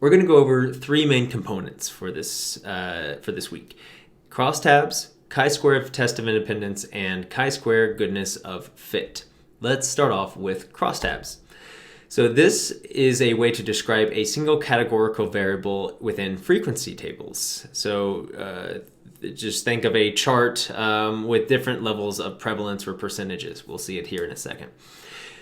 We're going to go over three main components for this week: crosstabs, chi-square test of independence, and chi-square goodness of fit. Let's start off with crosstabs. So this is a way to describe a single categorical variable within frequency tables. So just think of a chart with different levels of prevalence or percentages. We'll see it here in a second.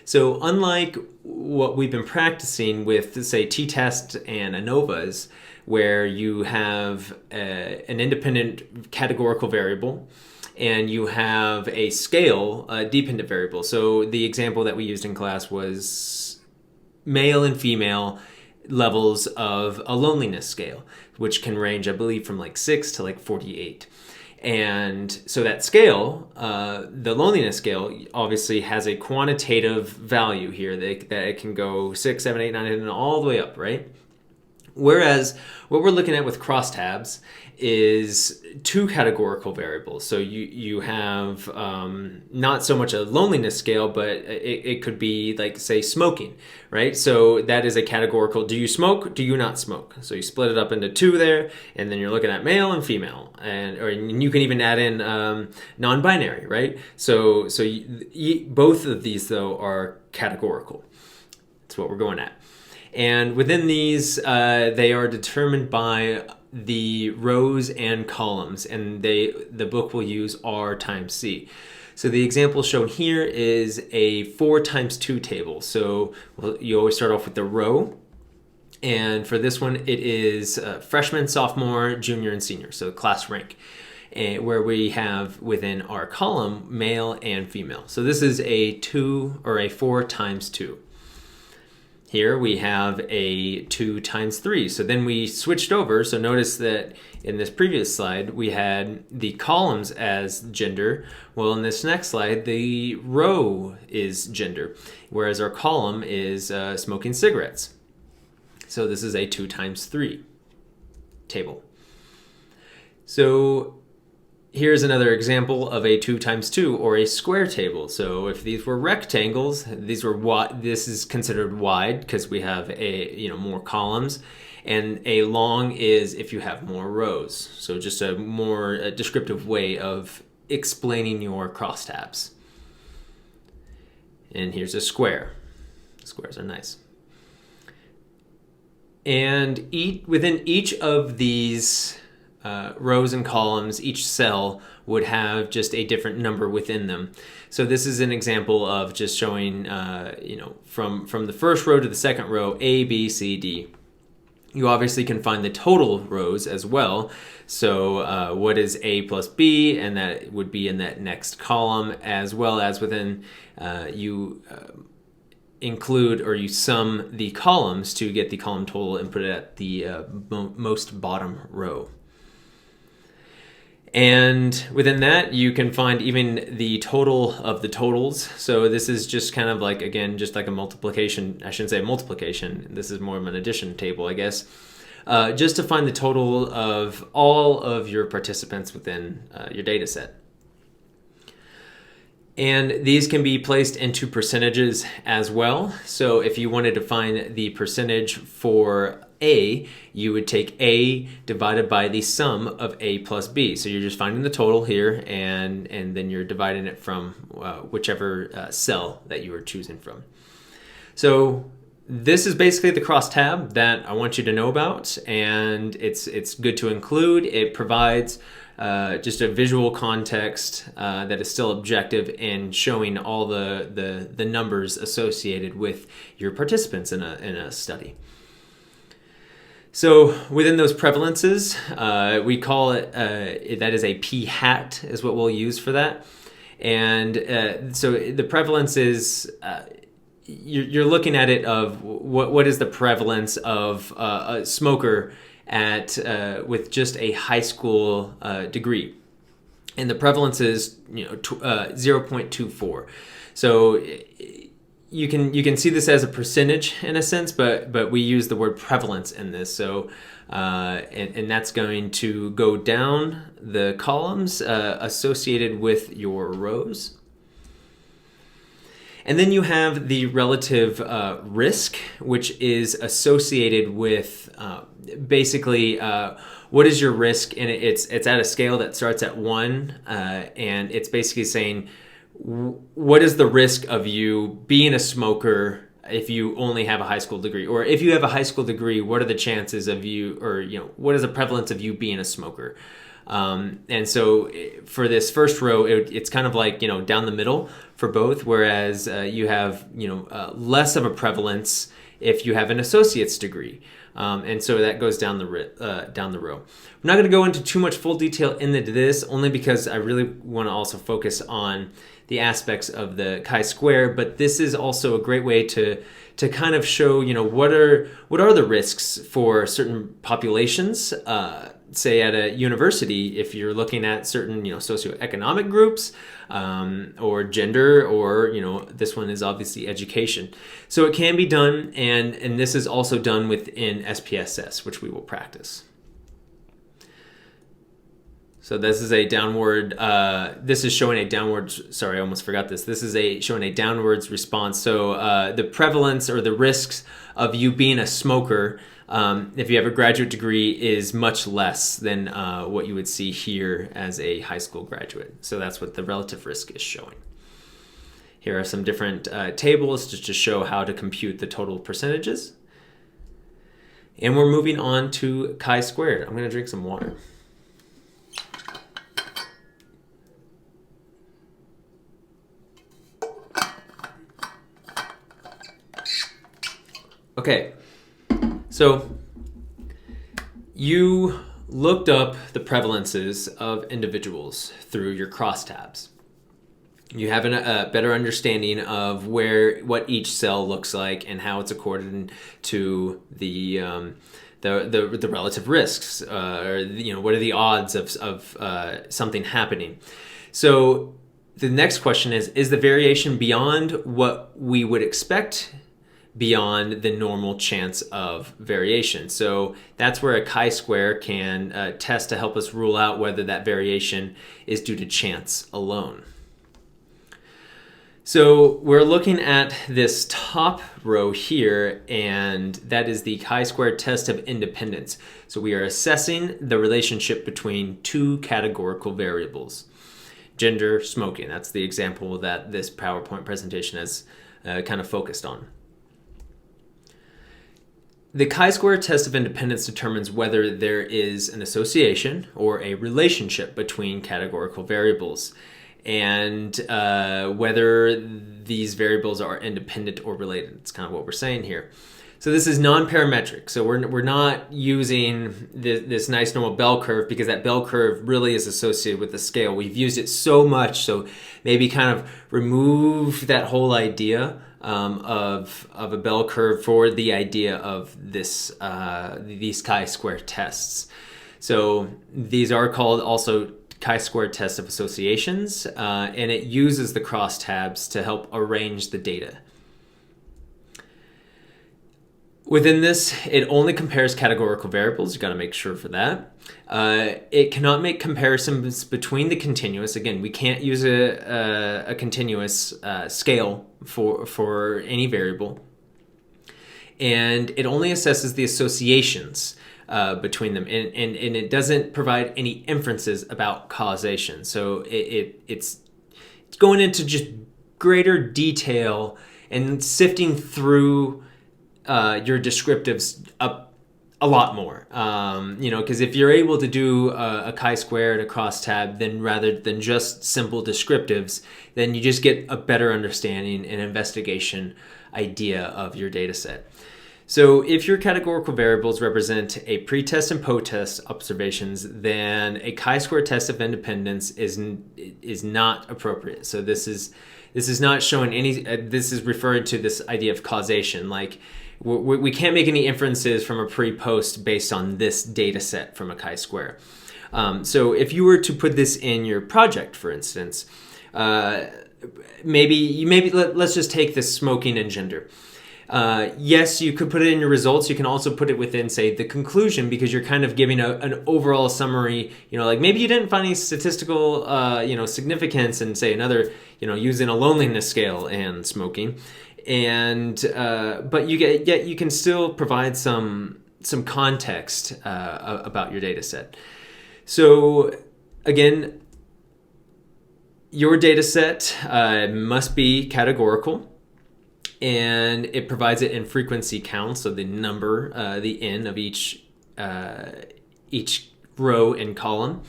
So unlike what we've been practicing with, say, t-tests and ANOVAs, where you have an independent categorical variable and you have a scale, a dependent variable. So the example that we used in class was male and female levels of a loneliness scale, which can range, I believe, from like 6 to like 48. And so that scale, the loneliness scale, obviously has a quantitative value here that it can go 6, 7, 8, 9, and all the way up, right? Whereas what we're looking at with crosstabs is two categorical variables. So you have not so much a loneliness scale, but it could be like, say, smoking, right? So that is a categorical. Do you smoke? Do you not smoke? So you split it up into two there, and then you're looking at male and female, or you can even add in non-binary, right? So both of these though are categorical. That's what we're going at. And within these, they are determined by the rows and columns, and the book will use R times C. So the example shown here is a 4 times 2 table. So you always start off with the row, and for this one it is freshman, sophomore, junior, and senior, so class rank, where we have within our column male and female. So this is a 2 or a 4 times 2. Here we have a 2 times 3. So then we switched over. So notice that in this previous slide, we had the columns as gender. Well, in this next slide, the row is gender, whereas our column is smoking cigarettes. So this is a 2 times 3 table. So here's another example of a 2 times 2 or a square table. So if these were rectangles, this is considered wide because we have more columns, and a long is if you have more rows. So just a more descriptive way of explaining your crosstabs. And here's a square. Squares are nice. And within each of these rows and columns, each cell would have just a different number within them. So this is an example of just showing, from the first row to the second row, A, B, C, D. You obviously can find the total rows as well. So what is A plus B, and that would be in that next column, as well as within you include or you sum the columns to get the column total and put it at the most bottom row. And within that, you can find even the total of the totals. So this is just kind of like, again, just like a multiplication. I shouldn't say multiplication. This is more of an addition table, I guess. Just to find the total of all of your participants within your data set. And these can be placed into percentages as well. So if you wanted to find the percentage for A, you would take A divided by the sum of A plus B. So you're just finding the total here, and then you're dividing it from whichever cell that you are choosing from. So this is basically the crosstab that I want you to know about, and it's good to include. It provides just a visual context that is still objective in showing all the numbers associated with your participants in a study. So within those prevalences, we call it, that is a p hat is what we'll use for that. And so the prevalence is, you're looking at it of what is the prevalence of a smoker with just a high school degree. And the prevalence is 0.24. So you can see this as a percentage in a sense, but we use the word prevalence in this. So and that's going to go down the columns associated with your rows. And then you have the relative risk, which is associated with basically what is your risk, and it's at a scale that starts at 1, and it's basically saying what is the risk of you being a smoker if you only have a high school degree, or if you have a high school degree, what are the chances of you, or what is the prevalence of you being a smoker? And so for this first row, it's kind of like down the middle for both, whereas you have less of a prevalence if you have an associate's degree. And so that goes down the row. I'm not going to go into too much full detail into this, only because I really want to also focus on the aspects of the chi-square. But this is also a great way to kind of show what are the risks for certain populations. Say at a university, if you're looking at certain socioeconomic groups, or gender, or this one is obviously education. So it can be done, and this is also done within SPSS, which we will practice. So this is a downward. This is showing a downward. Sorry, I almost forgot this. This is showing a downwards response. So the prevalence or the risks of you being a smoker, if you have a graduate degree, is much less than what you would see here as a high school graduate. So that's what the relative risk is showing. Here are some different tables just to show how to compute the total percentages. And we're moving on to chi-squared. I'm going to drink some water. Okay, so you looked up the prevalences of individuals through your crosstabs. You have a better understanding of what each cell looks like and how it's according to the relative risks, or what are the odds of something happening. So the next question is the variation beyond what we would expect, beyond the normal chance of variation? So that's where a chi-square can test to help us rule out whether that variation is due to chance alone. So we're looking at this top row here, and that is the chi-square test of independence. So we are assessing the relationship between two categorical variables. Gender, smoking. That's the example that this PowerPoint presentation has kind of focused on. The chi-square test of independence determines whether there is an association or a relationship between categorical variables, and whether these variables are independent or related. It's kind of what we're saying here. So this is non-parametric. So we're not using this nice normal bell curve, because that bell curve really is associated with the scale. We've used it so much, so maybe kind of remove that whole idea of a bell curve for the idea of these chi-square tests. So these are called also chi-square tests of associations, and it uses the crosstabs to help arrange the data. Within this, it only compares categorical variables. You got to make sure for that. It cannot make comparisons between the continuous. Again, we can't use a continuous scale for any variable. And it only assesses the associations between them. And it doesn't provide any inferences about causation. So it's going into just greater detail and sifting through your descriptives a lot more, because if you're able to do a chi-square and a crosstab, then rather than just simple descriptives, then you just get a better understanding and investigation idea of your data set. So if your categorical variables represent a pre-test and post-test observations, then a chi-square test of independence is not appropriate. So this is not showing any. This is referring to this idea of causation, like. We can't make any inferences from a pre-post based on this data set from a chi-square. So if you were to put this in your project, for instance, maybe let's just take this smoking and gender. Yes, you could put it in your results. You can also put it within, say, the conclusion, because you're kind of giving an overall summary. Like maybe you didn't find any statistical, significance in, say, another, using a loneliness scale and smoking. And but you can still provide some context about your data set. So again, your data set must be categorical, and it provides it in frequency counts, so the number, the n of each row and column.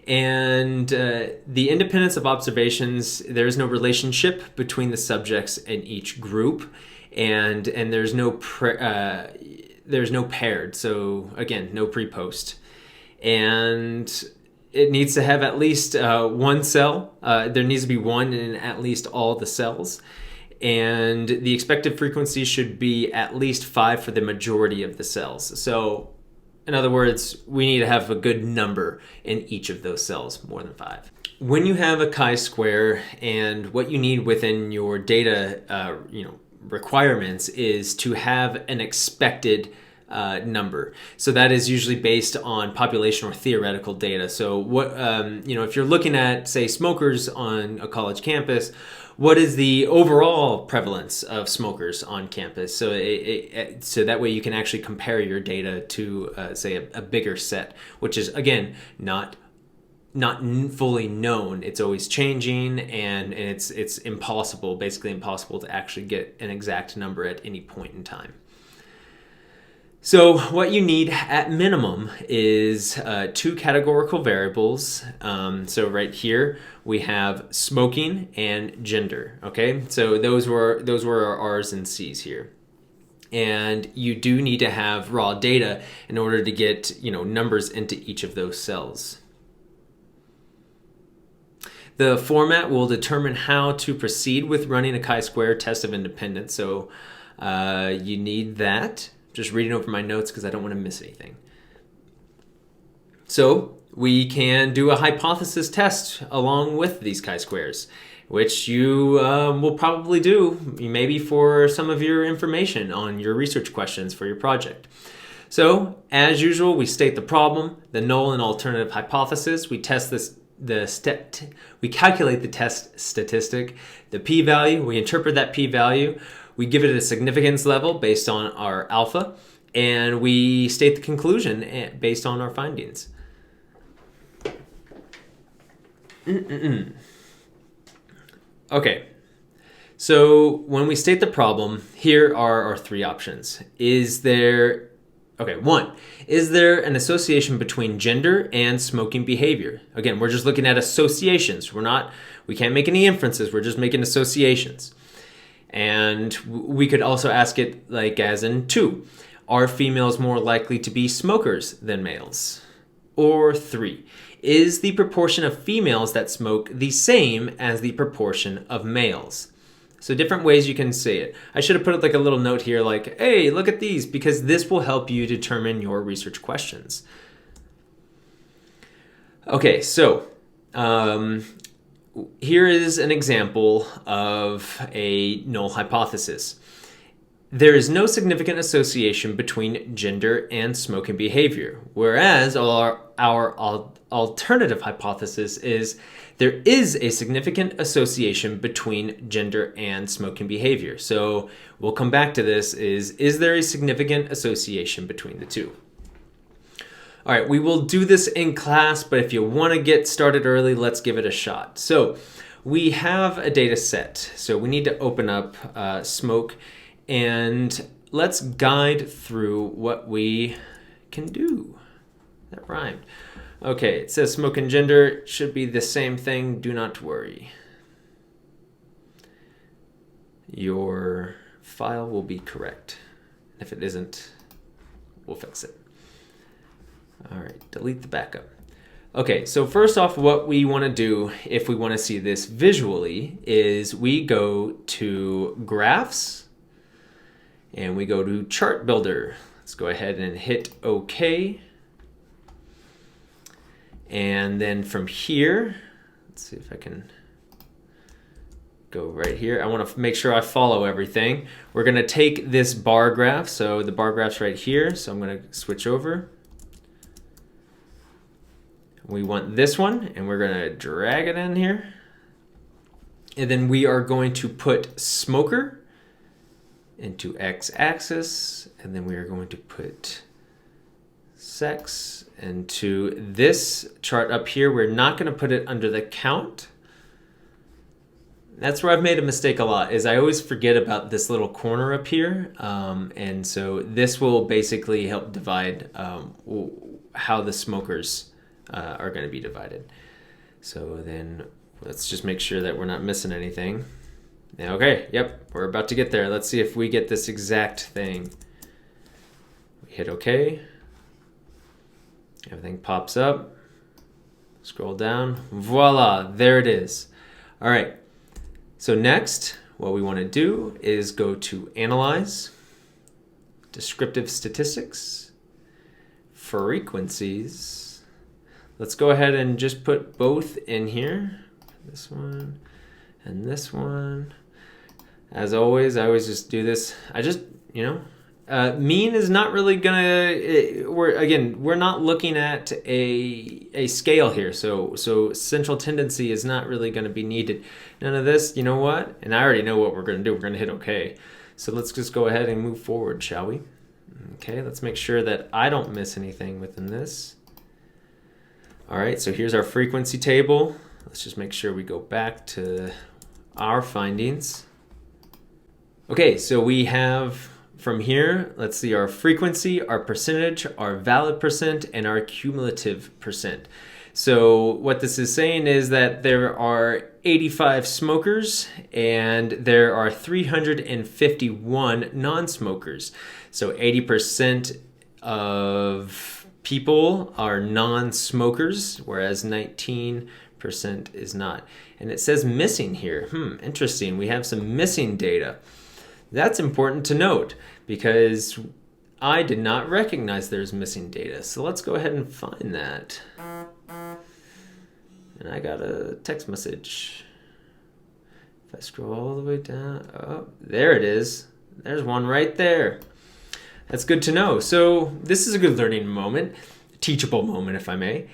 And the independence of observations, there is no relationship between the subjects in each group, and there's no paired. So again, no pre-post, and it needs to have at least one cell. There needs to be one in at least all the cells, and the expected frequency should be at least 5 for the majority of the cells. So in other words, we need to have a good number in each of those cells, more than 5. When you have a chi-square, and what you need within your data requirements is to have an expected number. So that is usually based on population or theoretical data. So what if you're looking at, say, smokers on a college campus, what is the overall prevalence of smokers on campus? So so that way you can actually compare your data to say a bigger set, which is again not fully known. It's always changing, and it's basically impossible to actually get an exact number at any point in time. So what you need at minimum is 2 categorical variables. So right here we have smoking and gender. Okay, so those were our R's and C's here. And you do need to have raw data in order to get numbers into each of those cells. The format will determine how to proceed with running a chi-square test of independence. So you need that. Just reading over my notes because I don't want to miss anything. So we can do a hypothesis test along with these chi-squares, which you will probably do maybe for some of your information on your research questions for your project. So as usual, we state the problem, the null and alternative hypothesis. We test we calculate the test statistic, the p-value. We interpret that p-value. We give it a significance level based on our alpha, and we state the conclusion based on our findings. Okay, so when we state the problem, here are our 3 options. One, is there an association between gender and smoking behavior? Again, we're just looking at associations. We can't make any inferences. We're just making associations. And we could also ask it like as in 2, are females more likely to be smokers than males? Or 3, is the proportion of females that smoke the same as the proportion of males? So different ways you can say it. I should have put like a little note here like, hey, look at these, because this will help you determine your research questions. Okay, so here is an example of a null hypothesis. There is no significant association between gender and smoking behavior, whereas our alternative hypothesis is there is a significant association between gender and smoking behavior. So we'll come back to this, is there a significant association between the two? All right, we will do this in class, but if you want to get started early, let's give it a shot. So we have a data set. So we need to open up smoke, and let's guide through what we can do. That rhymed. Okay, it says smoke and gender. It should be the same thing. Do not worry. Your file will be correct. If it isn't, we'll fix it. All right, delete the backup. Okay, so first off, what we want to do if we want to see this visually is we go to Graphs and we go to Chart Builder. Let's go ahead and hit OK. And then from here, let's see if I can go right here. I want to make sure I follow everything. We're going to take this bar graph. So the bar graph's right here. So I'm going to switch over. We want this one, and we're going to drag it in here. And then we are going to put smoker into x-axis, and then we are going to put sex into this chart up here. We're not going to put it under the count. That's where I've made a mistake a lot, is I always forget about this little corner up here. And so this will basically help divide how the smokers are going to be divided. So then let's just make sure that we're not missing anything. Okay, yep, we're about to get there. Let's see if we get this exact thing. We hit OK. Everything pops up. Scroll down. Voila, there it is. All right. So next, what we want to do is go to Analyze, Descriptive Statistics, Frequencies. Let's go ahead and just put both in here. This one and this one. As always, I always just do this. I just, mean is not really gonna, we're not looking at a scale here. So central tendency is not really gonna be needed. None of this, you know what? And I already know what we're gonna do. We're gonna hit OK. So let's just go ahead and move forward, shall we? Okay, let's make sure that I don't miss anything within this. All right, so here's our frequency table. Let's just make sure we go back to our findings. Okay, so we have from here, let's see our frequency, our percentage, our valid percent, and our cumulative percent. So what this is saying is that there are 85 smokers and there are 351 non-smokers. So 80% of people are non-smokers, whereas 19% is not. And it says missing here. Interesting. We have some missing data. That's important to note because I did not recognize there's missing data. So let's go ahead and find that. And I got a text message. If I scroll all the way down, oh, there it is. There's one right there. That's good to know. So this is a good learning moment, teachable moment, if I may,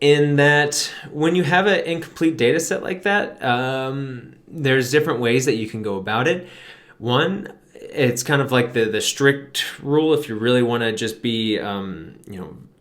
in that when you have an incomplete data set like that, there's different ways that you can go about it. One, it's kind of like the strict rule if you really want to just be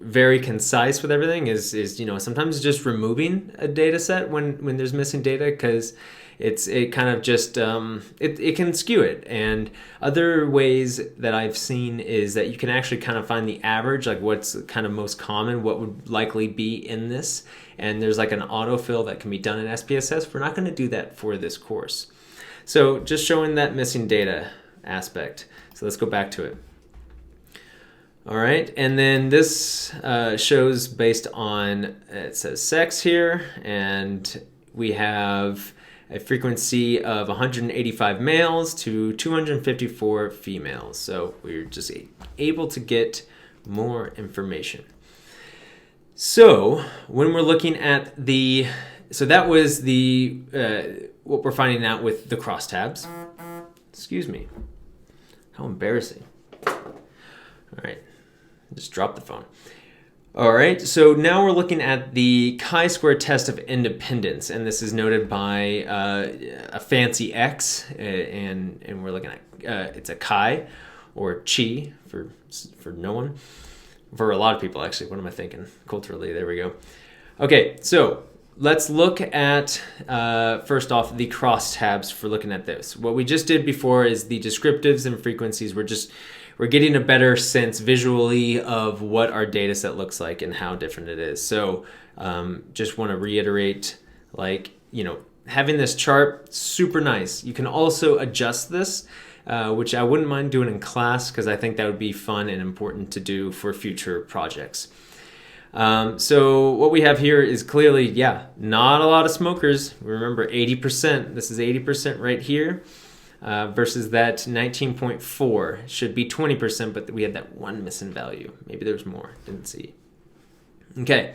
very concise with everything is sometimes just removing a data set when there's missing data, because it kind of just it can skew it. And other ways that I've seen is that you can actually kind of find the average, like what's kind of most common, what would likely be in this, and there's like an autofill that can be done in SPSS. We're not going to do that for this course. So just showing that missing data aspect. So let's go back to it. All right, and then this shows based on, it says sex here, and we have a frequency of 185 males to 254 females. So we're just able to get more information. So when we're looking at so that was what we're finding out with the crosstabs. Excuse me. How embarrassing. All right. Just drop the phone. All right, so now we're looking at the chi-square test of independence, and this is noted by a fancy X, and we're looking at it's a chi or chi for no one, for a lot of people actually. What am I thinking culturally? There we go. Okay, so let's look at first off the crosstabs for looking at this. What we just did before is the descriptives and frequencies. We're getting a better sense visually of what our data set looks like and how different it is. So just want to reiterate, having this chart, super nice. You can also adjust this, which I wouldn't mind doing in class because I think that would be fun and important to do for future projects. So what we have here is clearly, not a lot of smokers. Remember 80%, this is 80% right here. Versus that 19.4 should be 20%, but we had that one missing value. Maybe there's more, didn't see. Okay,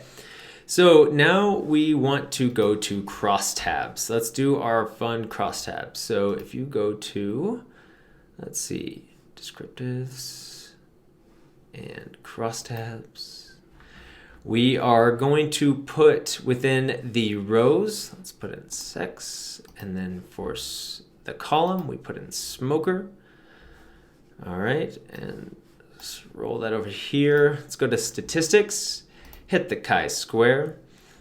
so now we want to go to crosstabs. Let's do our fun crosstabs. So if you go to, let's see, descriptives and crosstabs, we are going to put within the rows, let's put in sex, and then for the column, we put in smoker. All right, and let's roll that over here. Let's go to statistics, hit the chi-square.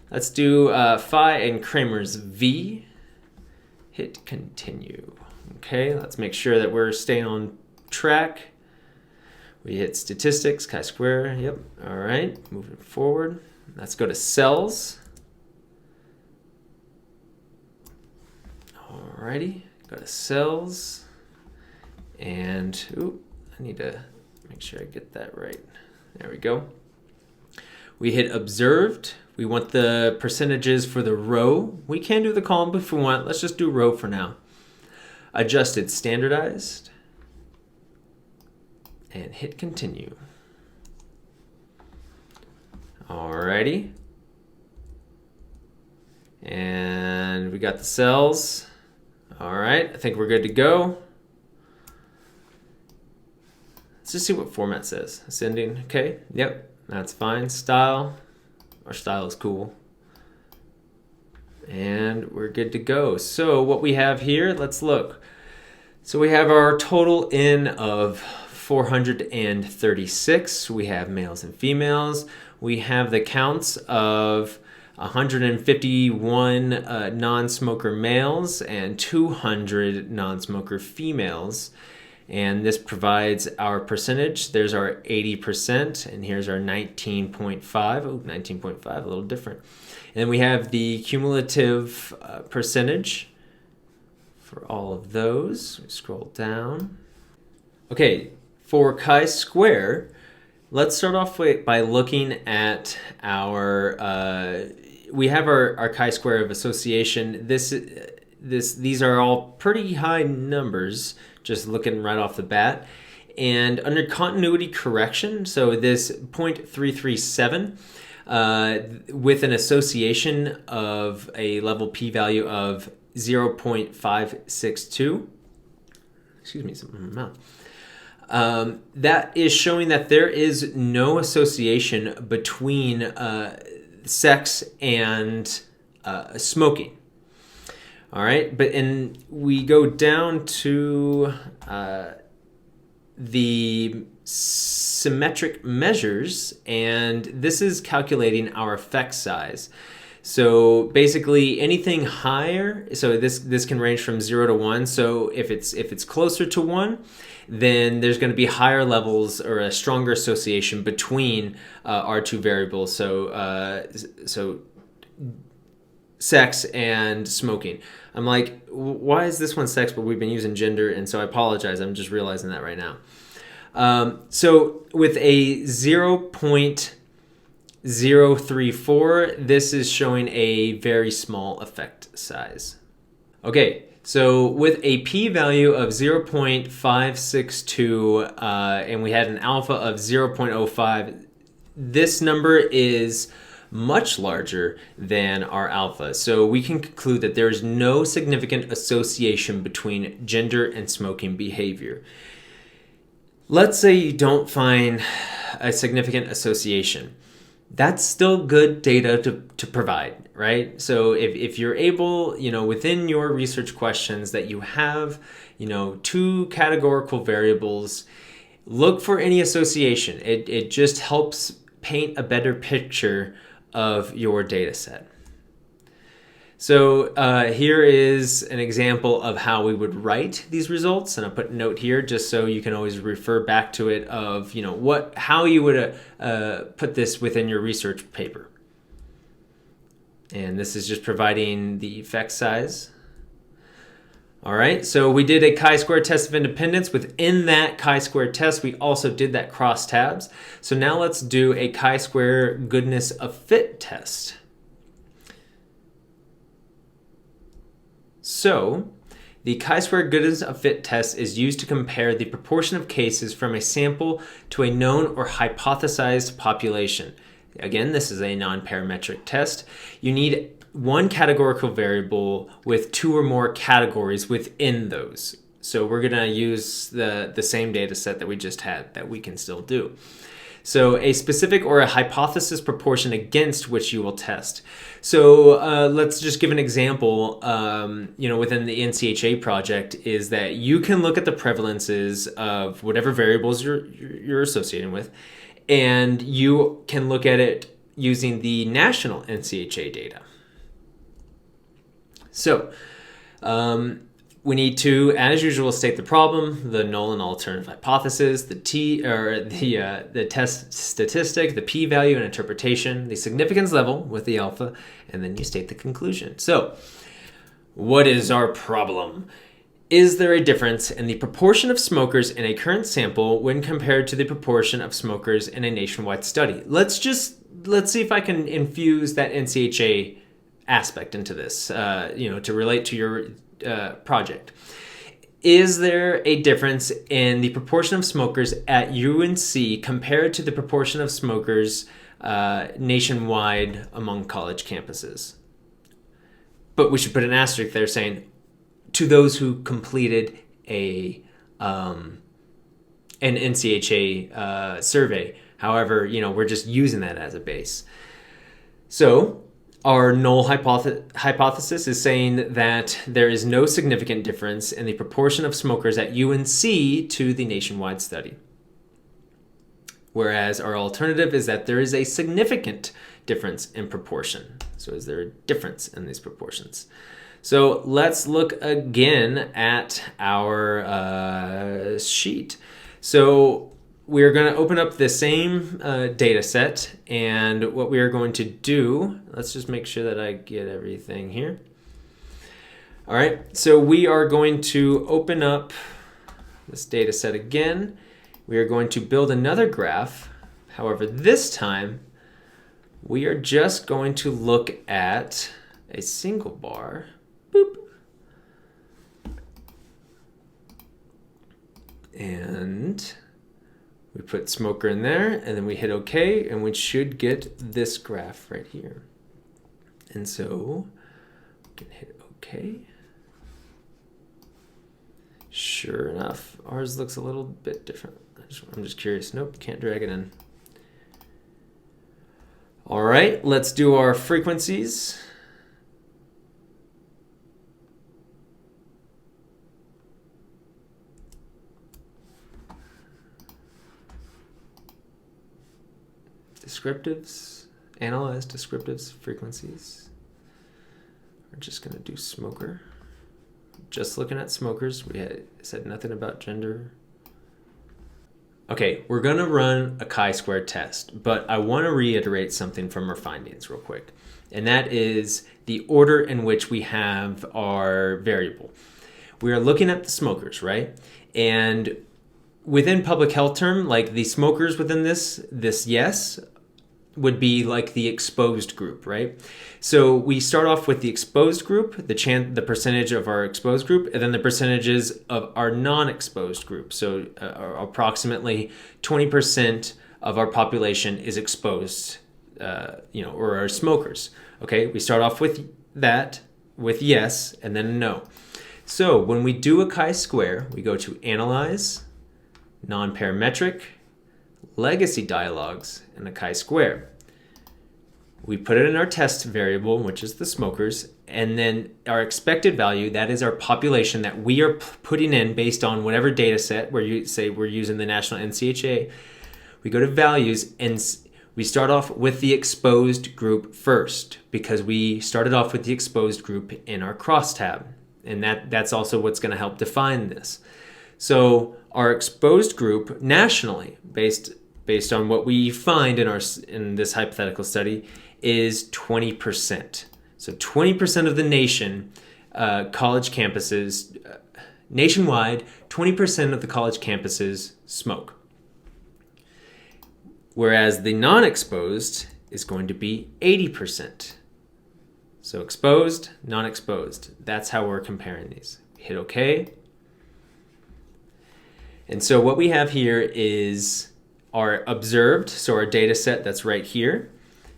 Let's do phi and Kramer's V. Hit continue. Okay, let's make sure that we're staying on track. We hit statistics, chi-square, yep. All right, moving forward. Let's go to cells. All righty, go to cells. And, I need to make sure I get that right. There we go. We hit observed. We want the percentages for the row. We can do the column if we want. Let's just do row for now. Adjusted standardized. And hit continue. Alrighty. And we got the cells. All right, I think we're good to go. Let's just see what format says. Ascending, okay, yep, that's fine. Style, our style is cool. And we're good to go. So what we have here, let's look. So we have our total in of 436. We have males and females. We have the counts of 151 non-smoker males and 200 non-smoker females. And this provides our percentage. There's our 80%, and here's our 19.5. Oh, 19.5, a little different. And then we have the cumulative percentage for all of those. We scroll down. Okay, for chi-square, let's start off by looking at our, we have our chi-square of association. These are all pretty high numbers, just looking right off the bat. And under continuity correction, so this 0.337 with an association of a level p-value of 0.562. Excuse me, something in my mouth. That is showing that there is no association between sex and smoking. All right, and we go down to the symmetric measures, and this is calculating our effect size. So basically anything higher, so this can range from 0 to 1. So if it's closer to 1, then there's going to be higher levels or a stronger association between our two variables. So sex and smoking. I'm like, why is this one sex, but we've been using gender? And so I apologize. I'm just realizing that right now. So with a 0.034, this is showing a very small effect size. Okay, so with a p-value of 0.562 and we had an alpha of 0.05, this number is much larger than our alpha. So we can conclude that there is no significant association between gender and smoking behavior. Let's say you don't find a significant association. That's still good data to provide, right? So if you're able, within your research questions that you have, two categorical variables, look for any association. It just helps paint a better picture of your data set. So here is an example of how we would write these results, and I'll put a note here just so you can always refer back to it of how you would put this within your research paper. And this is just providing the effect size. All right, so we did a chi-square test of independence. Within that chi-square test, we also did that cross-tabs. So now let's do a chi-square goodness of fit test. So the chi-square goodness of fit test is used to compare the proportion of cases from a sample to a known or hypothesized population. Again, this is a non-parametric test. You need one categorical variable with two or more categories within those. So we're going to use the same data set that we just had that we can still do. So a specific or a hypothesis proportion against which you will test. So let's just give an example, within the NCHA project is that you can look at the prevalences of whatever variables you're associating with, and you can look at it using the national NCHA data. So we need to, as usual, state the problem, the null and alternative hypothesis, the test statistic, the p-value and interpretation, the significance level with the alpha, and then you state the conclusion. So, what is our problem? Is there a difference in the proportion of smokers in a current sample when compared to the proportion of smokers in a nationwide study? Let's see if I can infuse that NCHA aspect into this, to relate to your project. Is there a difference in the proportion of smokers at UNC compared to the proportion of smokers nationwide among college campuses? But we should put an asterisk there saying, to those who completed an NCHA survey. However, we're just using that as a base. So our null hypothesis is saying that there is no significant difference in the proportion of smokers at UNC to the nationwide study. Whereas our alternative is that there is a significant difference in proportion. So is there a difference in these proportions? So let's look again at our sheet. So we're going to open up the same data set, and what we are going to do, let's just make sure that I get everything here. All right, so we are going to open up this data set again. We are going to build another graph. However, this time we are just going to look at a single bar. Boop. And we put smoker in there, and then we hit OK, and we should get this graph right here. And so we can hit OK. Sure enough, ours looks a little bit different. I'm just curious. Nope, can't drag it in. All right, let's do our frequencies. Descriptives, analyze descriptives, frequencies. We're just going to do smoker. Just looking at smokers. We said nothing about gender. Okay, we're going to run a chi-square test, but I want to reiterate something from our findings real quick. And that is the order in which we have our variable. We are looking at the smokers, right? And within public health term, like the smokers within this yes would be like the exposed group, right? So we start off with the exposed group, the percentage of our exposed group, and then the percentages of our non-exposed group. So approximately 20% of our population is exposed, or are smokers. Okay, we start off with that, with yes, and then no. So when we do a chi-square, we go to Analyze, Non-Parametric, Legacy Dialogues, and a chi-square. We put it in our test variable, which is the smokers, and then our expected value, that is our population that we are putting in based on whatever data set where you say we're using the national NCHA. We go to values and we start off with the exposed group first because we started off with the exposed group in our crosstab, and that's also what's going to help define this. So our exposed group nationally, based on what we find in this hypothetical study, is 20%. So 20% of the nation, college campuses, nationwide, 20% of the college campuses smoke. Whereas the non-exposed is going to be 80%. So exposed, non-exposed. That's how we're comparing these. Hit OK. And so what we have here is our observed, so our data set that's right here.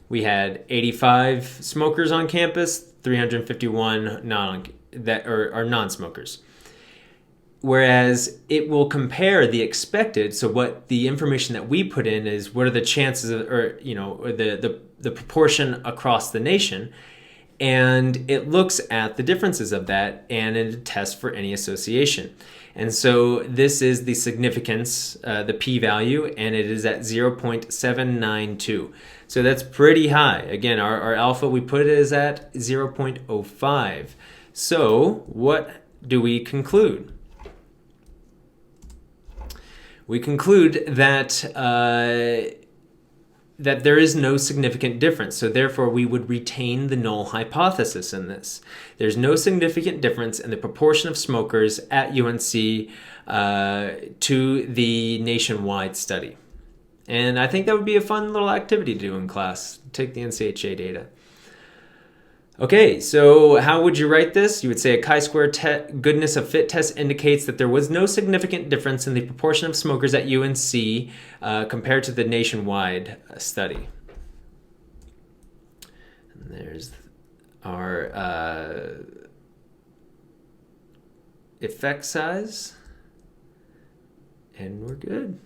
We had 85 smokers on campus, 351 non-smokers. whereas it will compare the expected. So what the information that we put in is what are the chances of, or the proportion across the nation, and it looks at the differences of that and it tests for any association. And so this is the significance, the p-value, and it is at 0.792. So that's pretty high. Again, our alpha, we put it is at 0.05. So what do we conclude? We conclude that that there is no significant difference. So therefore, we would retain the null hypothesis in this. There's no significant difference in the proportion of smokers at UNC to the nationwide study. And I think that would be a fun little activity to do in class, take the NCHA data. Okay, so how would you write this? You would say a chi-square goodness of fit test indicates that there was no significant difference in the proportion of smokers at UNC compared to the nationwide study. And there's our effect size, and we're good.